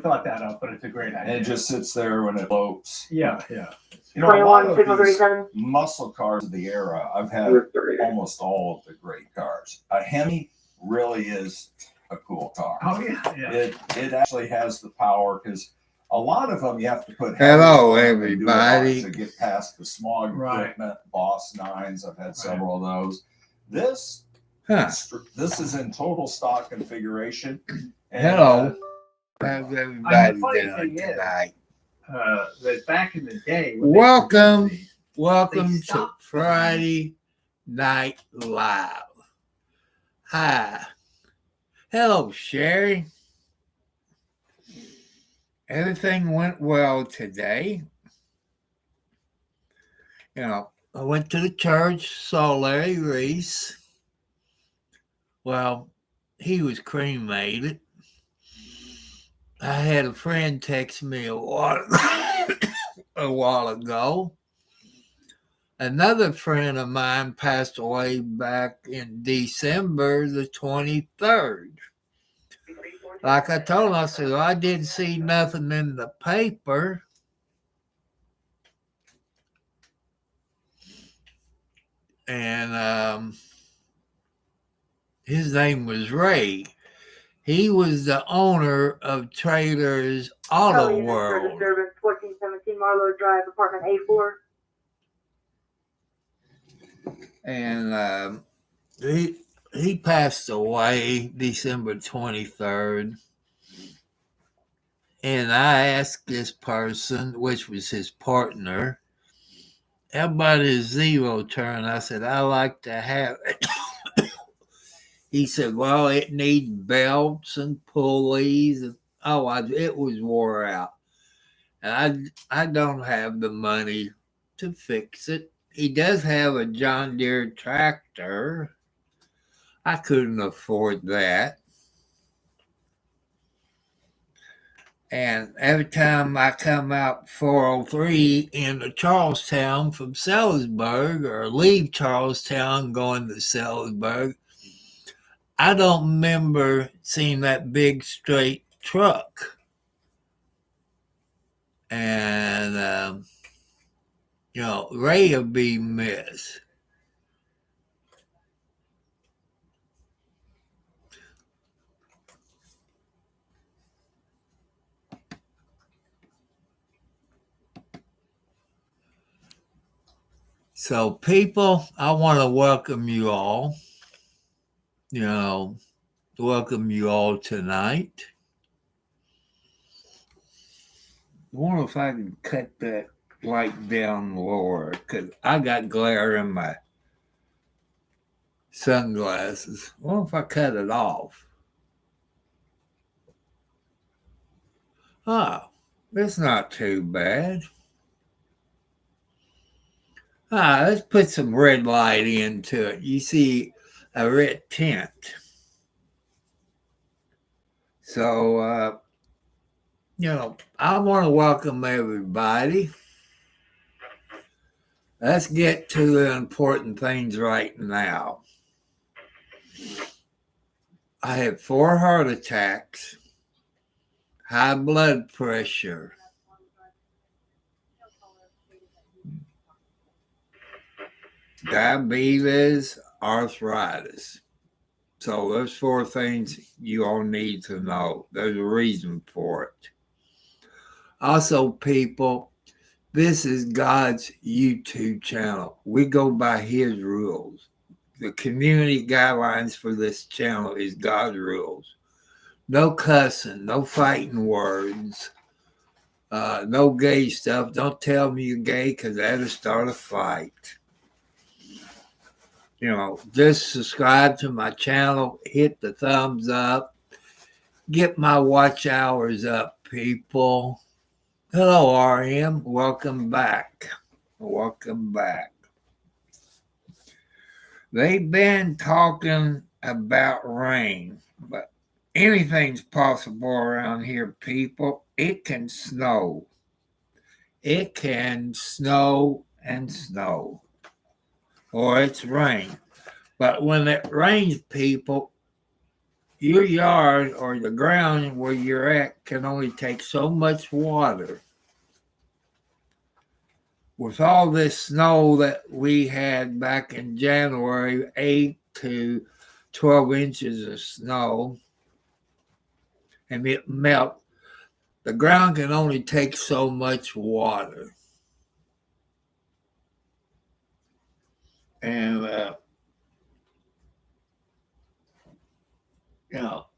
thought that up, but it's a great idea. And it just sits there when it floats. Yeah. You know, a lot of 21, these muscle cars of the era, I've had almost all of the great cars. A Hemi really is a cool car. Oh yeah. It actually has the power because a lot of them you have to put. Hello, headers on them and do a lot everybody. to get past the smog equipment. Boss 9s, I've had several of those. This is in total stock configuration. And, Hello. How's I mean, everybody the funny doing thing is, tonight? that back in the day. when they Welcome, produced these, welcome they to stopped Friday Night Live. Hi. Hello, Sherry. Everything went well today. You know, I went to the church, saw Larry Reese. Well, he was cremated. I had a friend text me a while ago. Another friend of mine passed away back in December the 23rd. Like I told him, I said, well, I didn't see nothing in the paper. And his name was Ray. He was the owner of Trailers Auto World. Service 1417 Marlowe Drive, apartment A4. And he passed away December 23rd. And I asked this person, which was his partner, about his zero turn. I said, I like to have it. He said, well, it needs belts and pulleys. And, it was wore out. And I don't have the money to fix it. He does have a John Deere tractor. I couldn't afford that. And every time I come out 403 into Charlestown from Sellersburg or leave Charlestown going to Sellersburg, I don't remember seeing that big straight truck. And, Ray will be missed. So, people, I want to welcome you all. Welcome you all tonight. I wonder if I can cut that light down lower because I got glare in my sunglasses. I wonder if I cut it off. Oh, that's not too bad. Let's put some red light into it. You see a red tint. So, I want to welcome everybody. Let's get to the important things right now. I had 4 heart attacks, high blood pressure, diabetes, arthritis. So those 4 things you all need to know. There's a reason for it. Also, people, this is God's YouTube channel. We go by his rules. The community guidelines for this channel is God's rules. No cussing, no fighting words, no gay stuff. Don't tell me you're gay because that'll start a fight. Just subscribe to my channel, hit the thumbs up, get my watch hours up, people. Hello, RM. Welcome back. Welcome back. They've been talking about rain, but anything's possible around here, people. It can snow. It can snow and snow. Or it's rain. But when it rains, people, your yard or the ground where you're at can only take so much water. With all this snow that we had back in January, 8 to 12 inches of snow, and it melt, the ground can only take so much water. And,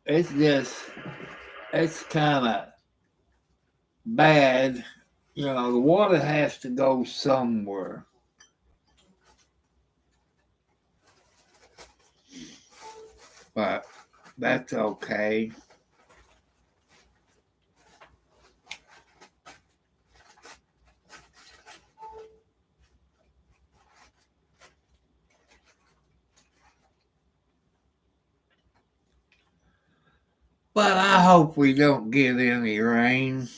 it's kind of bad. The water has to go somewhere. But that's okay. But I hope we don't get any rain.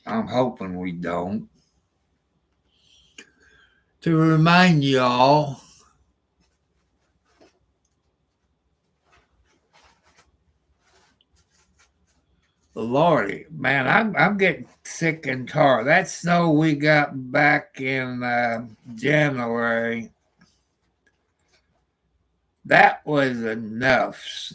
I'm hoping we don't. To remind y'all, Lordy, man, I'm getting sick and tired. That snow we got back in January, that was enough,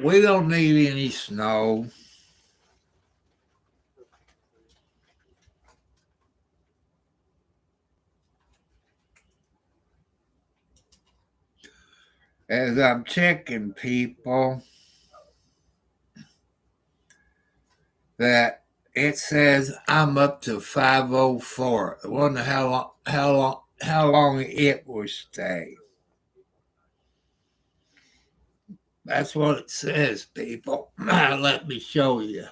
we don't need any snow. As I'm checking people, that it says I'm up to 504. I wonder how long it will stay. That's what it says, people. Let me show you.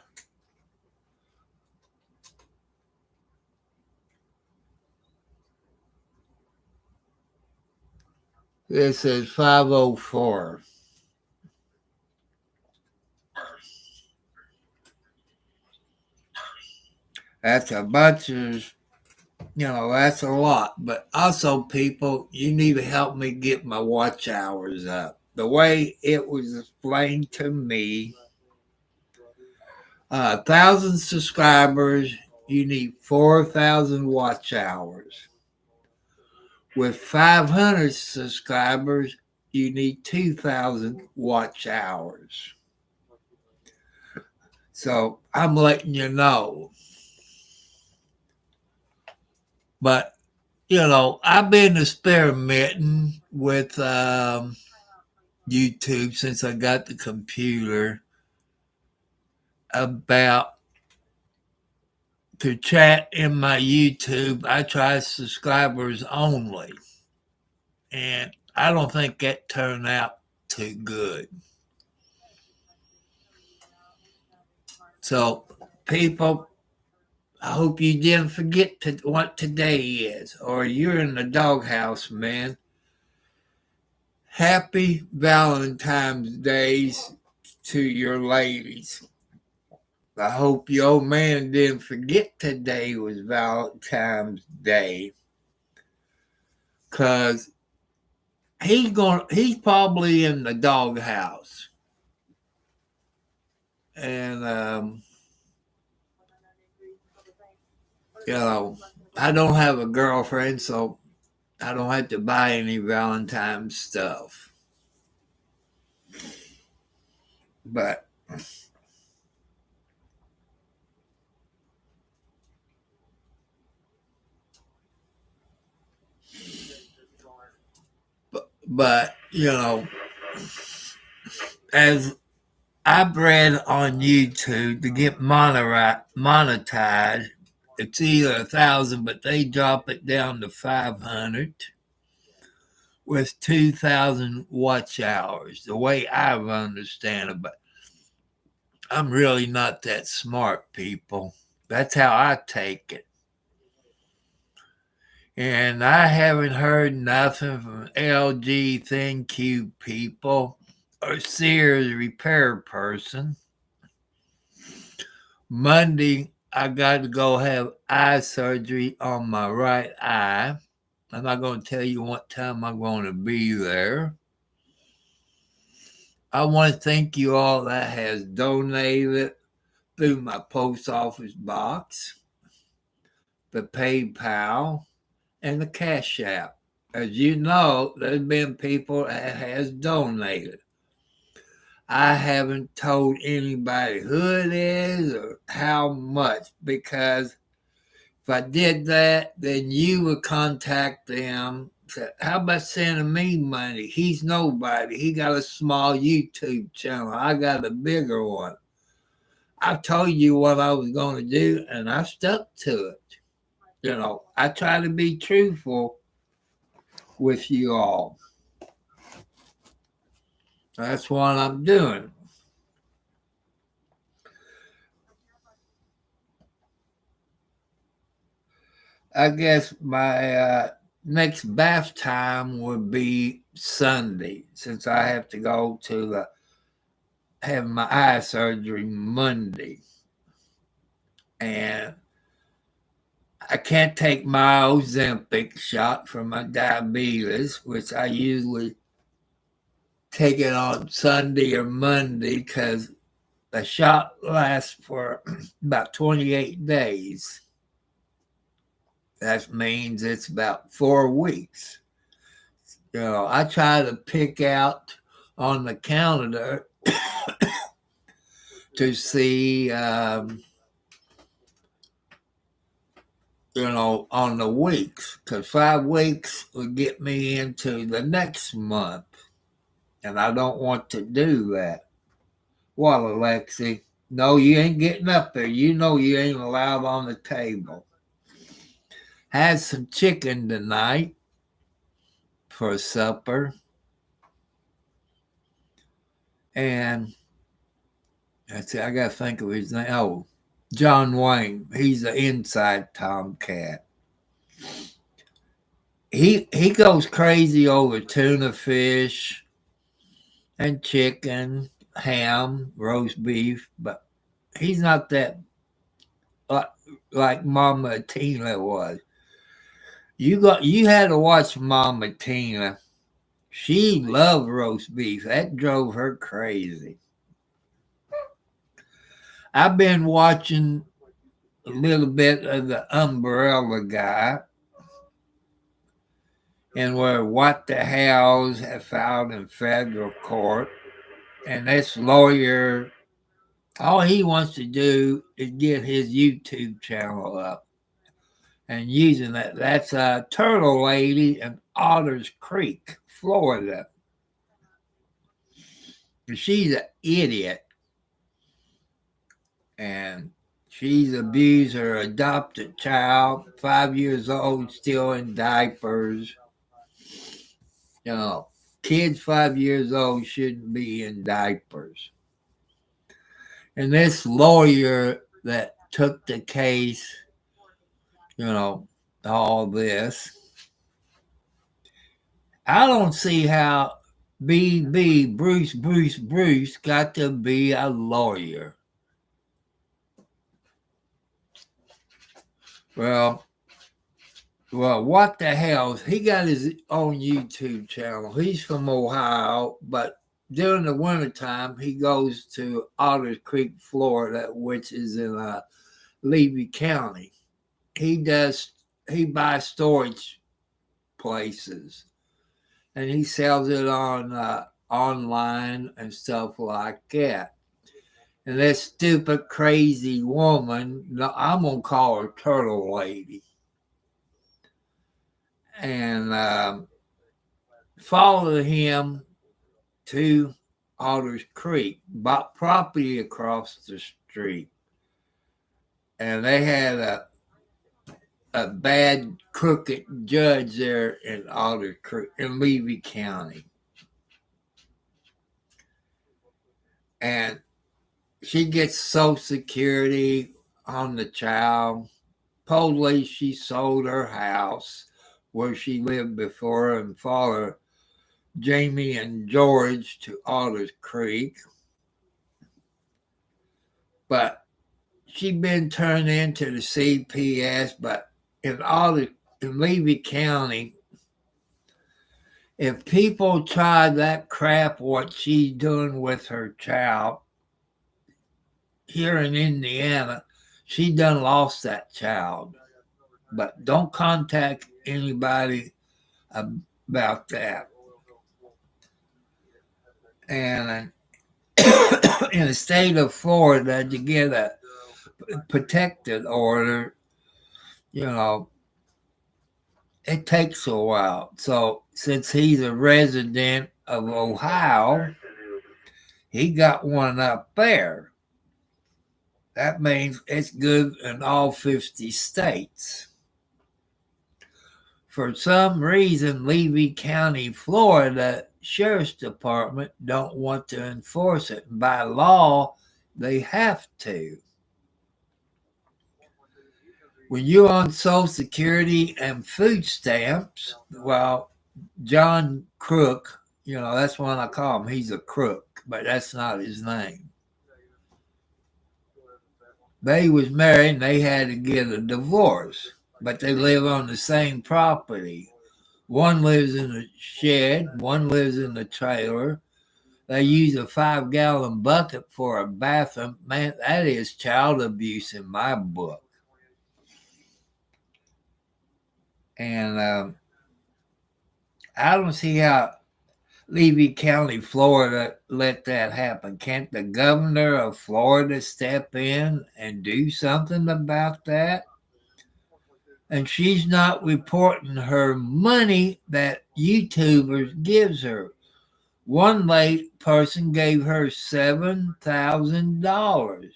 This is 504. That's a bunch of, that's a lot. But also, people, you need to help me get my watch hours up. The way it was explained to me, 1,000 subscribers, you need 4,000 watch hours. With 500 subscribers, you need 2,000 watch hours. So I'm letting you know. But, I've been experimenting with YouTube since I got the computer about to chat in my YouTube. I try subscribers only. And I don't think that turned out too good. So, people, I hope you didn't forget what today is, or you're in the doghouse, man. Happy Valentine's Days to your ladies. I hope your old man didn't forget today was Valentine's Day, because he's probably in the doghouse. And I don't have a girlfriend, so I don't have to buy any Valentine's stuff. But as I've read on YouTube, to get monetized, it's either 1,000, but they drop it down to 500 with 2,000 watch hours, the way I understand it. But I'm really not that smart, people. That's how I take it. And I haven't heard nothing from LG ThinQ people or Sears repair person. Monday, I got to go have eye surgery on my right eye. I'm not going to tell you what time I'm going to be there. I want to thank you all that has donated through my post office box, the PayPal, and the Cash App. As you know, there's been people that has donated. I haven't told anybody who it is or how much, because if I did that, then you would contact them. Say, how about sending me money? He's nobody. He got a small YouTube channel. I got a bigger one. I told you what I was going to do, and I stuck to it. You know, I try to be truthful with you all. That's what I'm doing. I guess my next bath time would be Sunday, since I have to go to have my eye surgery Monday. And I can't take my Ozempic shot for my diabetes, which I usually take it on Sunday or Monday, because the shot lasts for about 28 days. That means it's about 4 weeks. You know, I try to pick out on the calendar to see, on the weeks, because 5 weeks would get me into the next month. And I don't want to do that. Well, Alexi, no, you ain't getting up there. You know you ain't allowed on the table. Had some chicken tonight for supper. And I got to think of his name. Oh, John Wayne. He's the inside Tomcat. He goes crazy over tuna fish and chicken, ham, roast beef, but he's not that like Mama Tina was. You had to watch Mama Tina. She loved roast beef. That drove her crazy. I've been watching a little bit of the Umbrella Guy, and where What the Hells have filed in federal court. And this lawyer, all he wants to do is get his YouTube channel up. And using that, that's a Turtle Lady in Otters Creek, Florida. She's an idiot. And she's abused her adopted child, 5 years old, still in diapers. You know, kids 5 years old shouldn't be in diapers. And this lawyer that took the case, all this, I don't see how Bruce got to be a lawyer. Well, what the hell? He got his own YouTube channel. He's from Ohio, but during the wintertime, he goes to Otter Creek, Florida, which is in Levy County. He buys storage places, and he sells it on online and stuff like that. And that stupid, crazy woman, I'm going to call her Turtle Lady, and followed him to Otters Creek, bought property across the street. And they had a bad, crooked judge there in Otters Creek, in Levy County. And she gets Social Security on the child. Supposedly, she sold her house where she lived before and followed Jamie and George to Otter Creek. But she'd been turned into the CPS, but in Levy County, if people try that crap, what she's doing with her child, here in Indiana, she done lost that child. But don't contact anybody about that. And in the state of Florida, to get a protected order, it takes a while. So since he's a resident of Ohio, he got one up there. That means it's good in all 50 states. For some reason, Levy County, Florida Sheriff's Department don't want to enforce it. By law, they have to. When you're on Social Security and food stamps, well, John Crook, that's what I call him. He's a crook, but that's not his name. They was married and they had to get a divorce, but they live on the same property. One lives in a shed, one lives in the trailer. They use a 5-gallon bucket for a bathroom. Man, that is child abuse in my book. And I don't see how Levy County, Florida, let that happen. Can't the governor of Florida step in and do something about that? And she's not reporting her money that YouTubers gives her. One late person gave her $7,000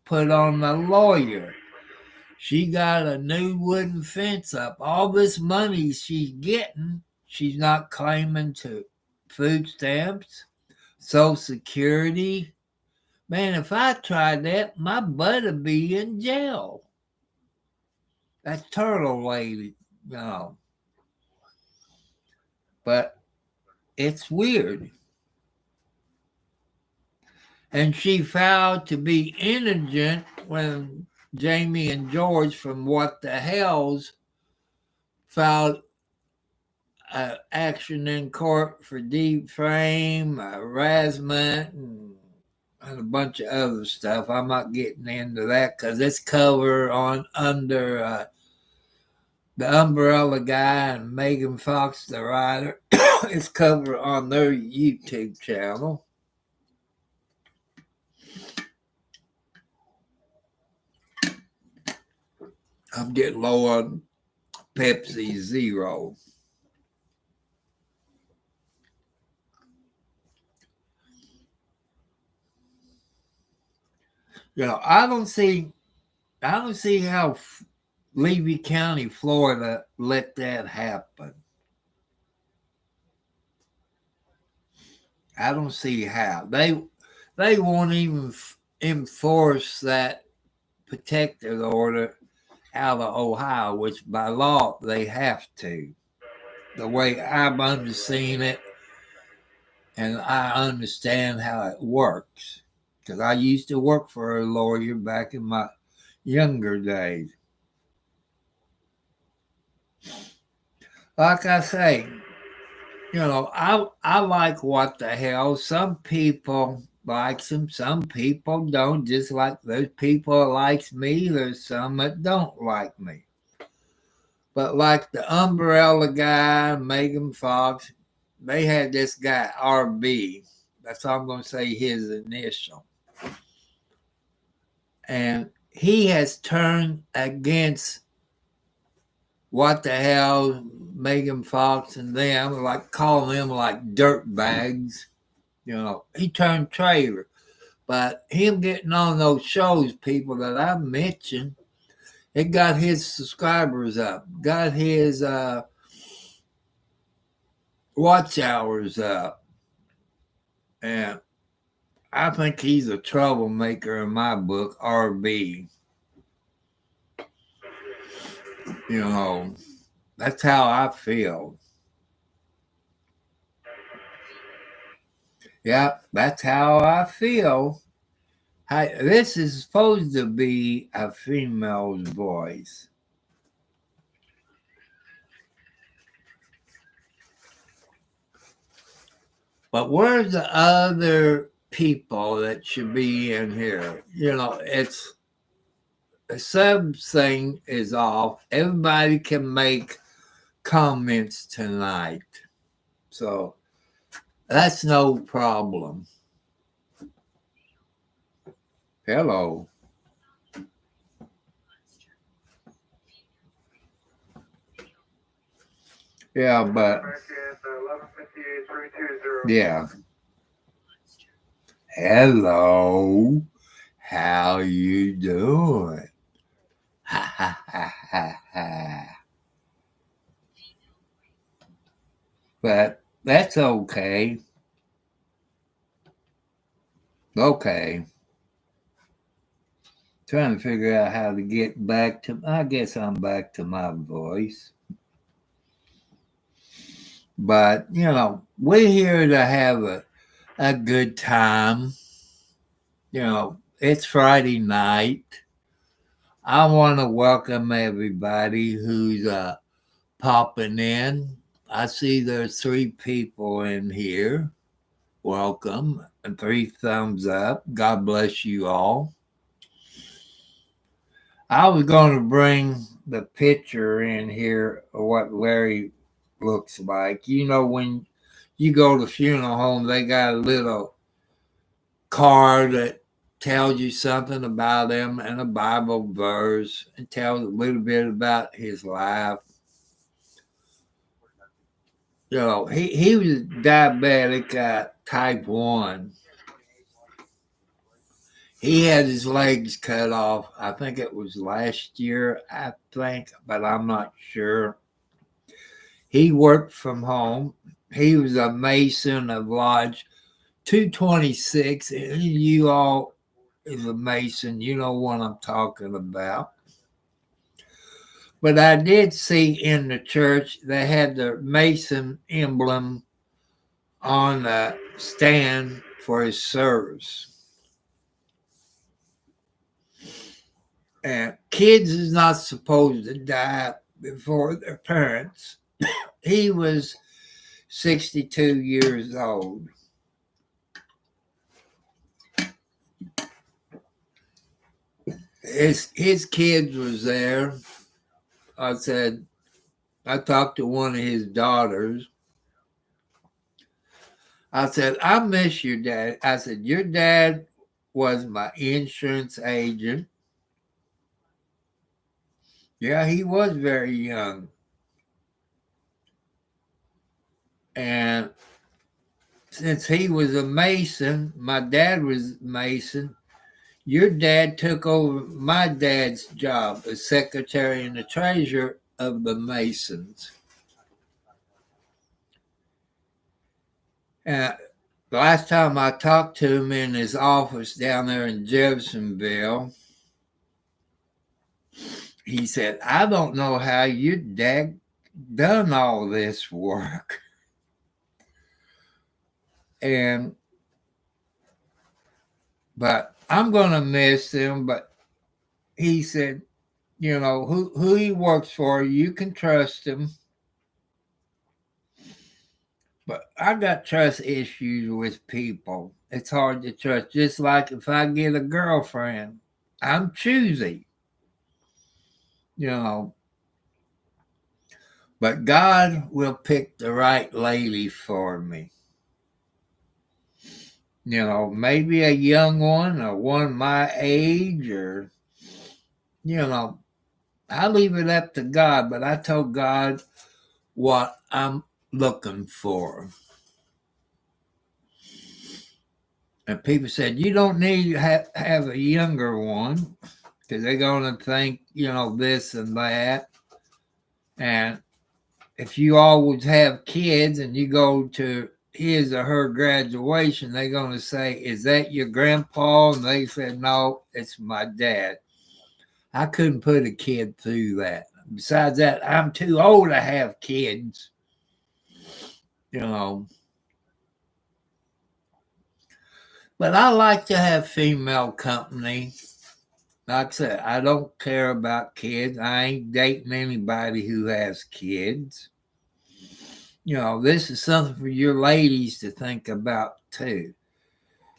put on a lawyer. She got a new wooden fence up. All this money she's getting, she's not claiming to food stamps, Social Security. Man, if I tried that, my butt would be in jail. That's turtle lady, But it's weird. And she filed to be indigent when Jamie and George from What the Hells filed action in court for defame, harassment, and a bunch of other stuff. I'm not getting into that because it's covered under the Umbrella Guy and Megan Fox, the writer. It's covered on their YouTube channel. I'm getting low on Pepsi Zero. I don't see how Levy County, Florida, let that happen. I don't see how. They won't even enforce that protective order out of Ohio, which by law they have to. The way I've underseen it, and I understand how it works, because I used to work for a lawyer back in my younger days. Like I say, I like What the Hell. Some people like them, some people don't. Just like those people that likes me, there's some that don't like me. But like the Umbrella Guy, Megan Fox, they had this guy, RB. That's all I'm going to say, his initial. And he has turned against What the Hell, Megan Fox and them, like calling them like dirt bags. He turned traitor. But him getting on those shows, people that I mentioned, it got his subscribers up, got his watch hours up. And I think he's a troublemaker in my book, RB. You know, that's how I feel. Yeah, that's how I feel. This is supposed to be a female's voice. But where's the other people that should be in here? You know, it's the sub thing is off. Everybody can make comments tonight. So that's no problem. Hello. Yeah, but yeah. Hello. How you doing? Ha ha ha ha ha. But that's okay. Okay. Trying to figure out how to get back to, I guess I'm back to my voice. But, you know, we're here to have a good time. You know, it's Friday night. I want to welcome everybody who's popping in. I see there's 3 people in here. Welcome. And 3 thumbs up. God bless you all. I was going to bring the picture in here of what Larry looks like. You know, when you go to funeral home, they got a little card that tells you something about him and a Bible verse and tells a little bit about his life. You know, he was diabetic type 1. He had his legs cut off. I think it was last year, but I'm not sure. He worked from home. He was a mason of Lodge 226. And you all is a mason. You know what I'm talking about. But I did see in the church, they had the Mason emblem on the stand for his service. And kids is not supposed to die before their parents. He was 62 years old. His kids was there. I talked to one of his daughters. I said, I miss your dad. I said, your dad was my insurance agent. Yeah, he was very young. And since he was a Mason, my dad was Mason, your dad took over my dad's job as secretary and the treasurer of the Masons. And the last time I talked to him in his office down there in Jeffersonville, he said, I don't know how your dad done all this work. But I'm going to miss him. But he said, you know, who he works for, you can trust him. But I got trust issues with people. It's hard to trust. Just like if I get a girlfriend, I'm choosy. You know. But God will pick the right lady for me. You know, maybe a young one or one my age, or, you know, I leave it up to God, but I told God what I'm looking for. And people said, you don't need to have a younger one because they're going to think, you know, this and that. And if you always have kids and you go to his or her graduation, they're going to say, "Is that your grandpa?" And they said, "No, it's my dad." I couldn't put a kid through that. Besides that, I'm too old to have kids. You know. But I like to have female company. Like I said, I don't care about kids. I ain't dating anybody who has kids. You know, this is something for your ladies to think about too.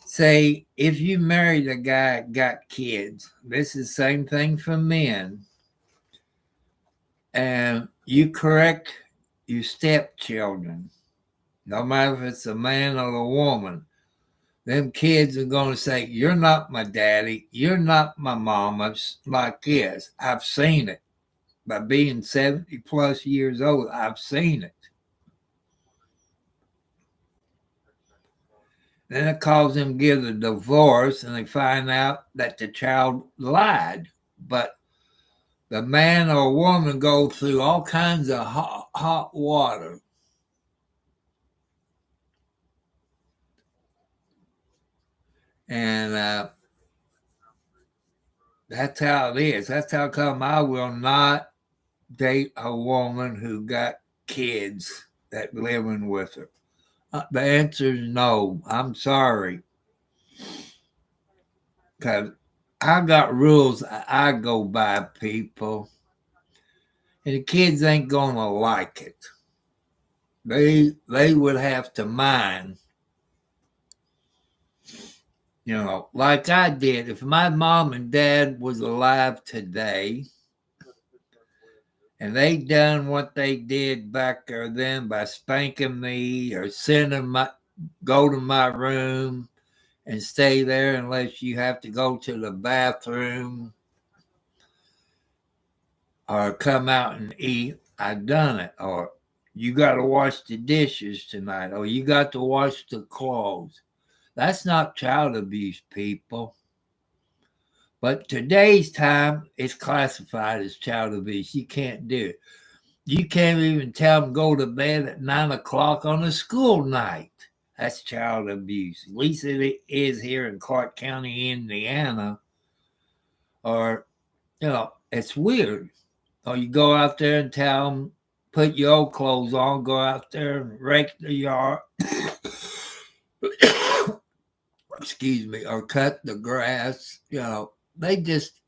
Say, if you married a guy that got kids, this is the same thing for men. And you correct your stepchildren, no matter if it's a man or a woman. Them kids are going to say, "You're not my daddy. You're not my mama," like this. I've seen it. By being 70 plus years old, I've seen it. Then it calls them give a divorce, and they find out that the child lied. But the man or woman go through all kinds of hot water. And that's how it is. That's how come I will not date a woman who got kids that living with her. The answer is no. I'm sorry. Because I got rules I go by, people. And the kids ain't going to like it. They would have to mind. You know, like I did. If my mom and dad was alive today, and they done what they did back there then by spanking me or go to my room and stay there unless you have to go to the bathroom or come out and eat, I done it. Or you got to wash the dishes tonight, or you got to wash the clothes. That's not child abuse, people. But today's time, it's classified as child abuse. You can't do it. You can't even tell them go to bed at 9 o'clock on a school night. That's child abuse. At least it is here in Clark County, Indiana. Or, you know, it's weird. Or you go out there and tell them, put your old clothes on, go out there and rake the yard. Excuse me. Or cut the grass, you know. They just,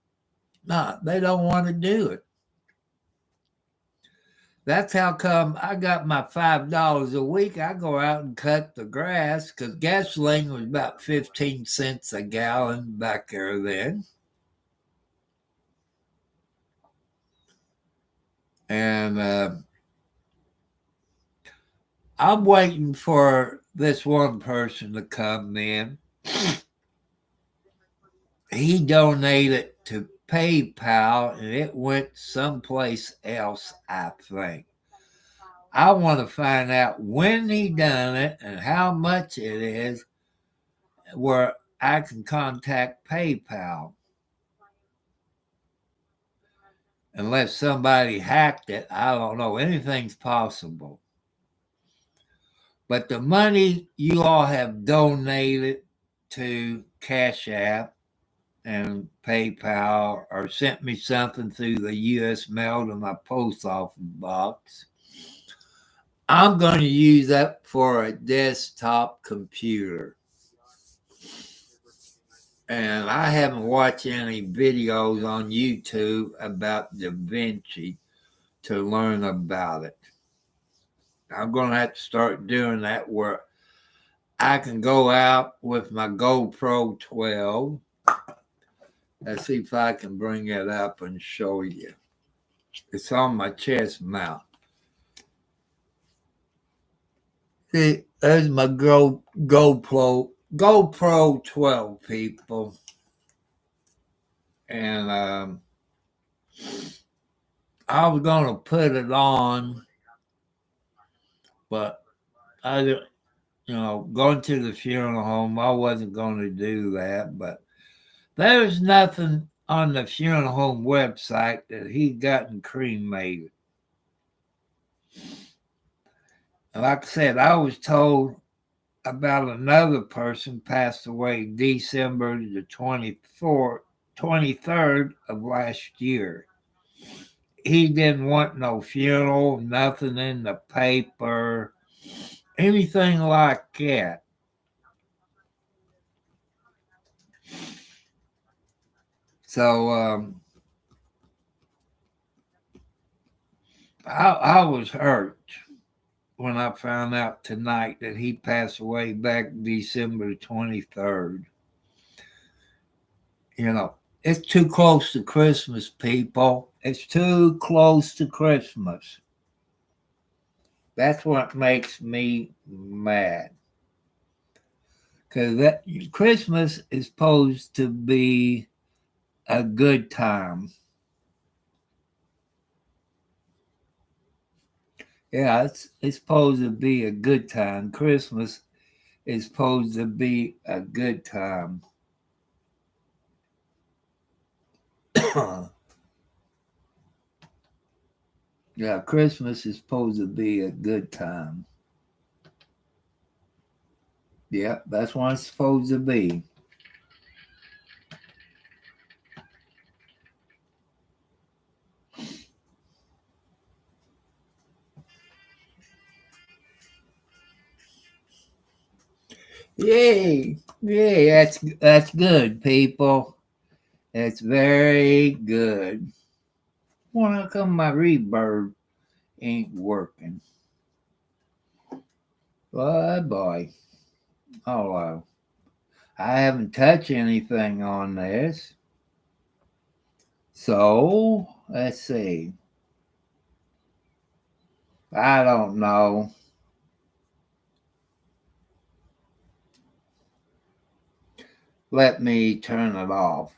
they don't want to do it. That's how come I got my $5 a week. I go out and cut the grass because gasoline was about 15 cents a gallon back there then. And I'm waiting for this one person to come in. He donated to PayPal, and it went someplace else, I think. I want to find out when he done it and how much it is, where I can contact PayPal. Unless somebody hacked it, I don't know. Anything's possible. But the money you all have donated to Cash App and PayPal, or sent me something through the U.S. mail to my post office box, I'm going to use that for a desktop computer. And I haven't watched any videos on YouTube about DaVinci to learn about it. I'm going to have to start doing that where I can go out with my GoPro 12. Let's see if I can bring it up and show you. It's on my chest mount. See, there's my GoPro 12, people. And I was going to put it on, but going to the funeral home, I wasn't going to do that, but there's nothing on the funeral home website that he gotten cremated. And like I said, I was told about another person passed away December the 23rd of last year. He didn't want no funeral, nothing in the paper, anything like that. So I was hurt when I found out tonight that he passed away back December 23rd. You know, it's too close to Christmas, people. It's too close to Christmas. That's what makes me mad. Because Christmas is supposed to be a good time. Yeah, it's supposed to be a good time. Christmas is supposed to be a good time. Yeah, Christmas is supposed to be a good time. Yeah, that's what it's supposed to be. Yay! Yay! That's good, people. It's very good. Well, how come my reverb ain't working? Boy. Oh, I haven't touched anything on this. So, let's see. I don't know. Let me turn it off.